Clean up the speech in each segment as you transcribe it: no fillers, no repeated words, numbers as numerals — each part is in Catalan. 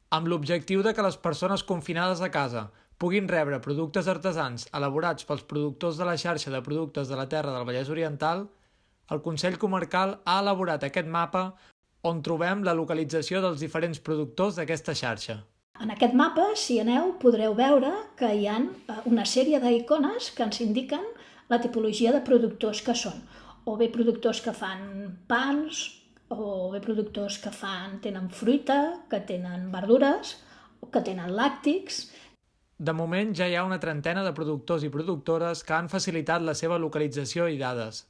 amb l'objectiu de que les persones confinades a casa puguin rebre productes artesans elaborats pels productors de la xarxa de productes de la Terra del Vallès Oriental, el Consell Comarcal ha elaborat aquest mapa on trobem la localització dels diferents productors d'aquesta xarxa. En aquest mapa, si aneu, podreu veure que hi ha una sèrie d'icones que ens indiquen la tipologia de productors que són. O bé productors que fan pans, o bé productors que tenen fruita, que tenen verdures, o que tenen làctics. De moment ja hi ha una trentena de productors i productores que han facilitat la seva localització i dades.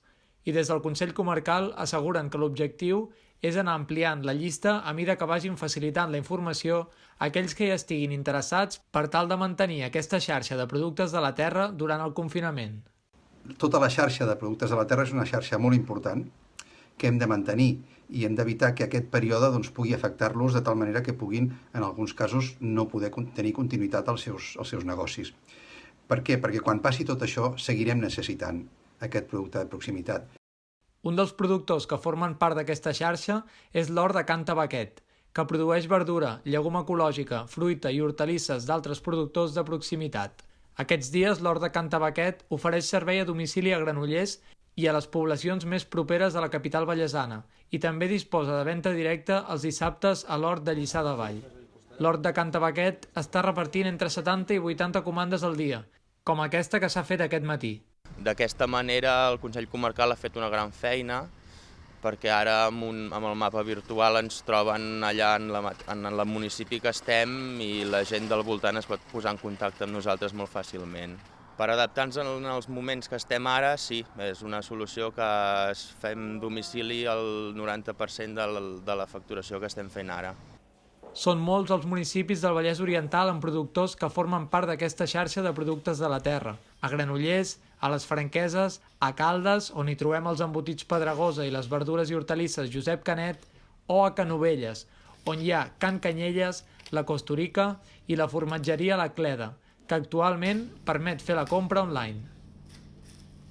I des del Consell Comarcal asseguren que l'objectiu és anar ampliant la llista a mida que vagin facilitant la informació a aquells que hi estiguin interessats per tal de mantenir aquesta xarxa de productes de la terra durant el confinament. Tota la xarxa de productes de la terra és una xarxa molt important que hem de mantenir i hem d'evitar que aquest període pugui afectar-los de tal manera que puguin, en alguns casos, no poder tenir continuïtat als seus negocis. Per què? Perquè quan passi tot això seguirem necessitant aquest producte de proximitat. Un dels productors que formen part d'aquesta xarxa és l'Hort de Can Tabaquet, que produeix verdura, llegum ecològica, fruita i hortalisses d'altres productors de proximitat. Aquests dies l'Hort de Can Tabaquet ofereix servei a domicili a Granollers i a les poblacions més properes a la capital vallesana i també disposa de venda directa els dissabtes a l'Hort de Lliçà de Vall. L'Hort de Can Tabaquet està repartint entre 70 i 80 comandes al dia, com aquesta que s'ha fet aquest matí. D'aquesta manera el Consell Comarcal ha fet una gran feina perquè ara amb el mapa virtual ens troben allà en el municipi que estem i la gent del voltant es pot posar en contacte amb nosaltres molt fàcilment. Per adaptar-nos als moments que estem ara, sí, és una solució que fem domicili el 90% de la facturació que estem fent ara. Són molts els municipis del Vallès Oriental amb productors que formen part d'aquesta xarxa de productes de la terra. A Granollers, a les Franqueses, a Caldes, on hi trobem els embotits Pedregosa i les verdures i hortalisses Josep Canet, o a Canovelles, on hi ha Can Canyelles, la Costurica i la formatgeria La Cleda, que actualment permet fer la compra online.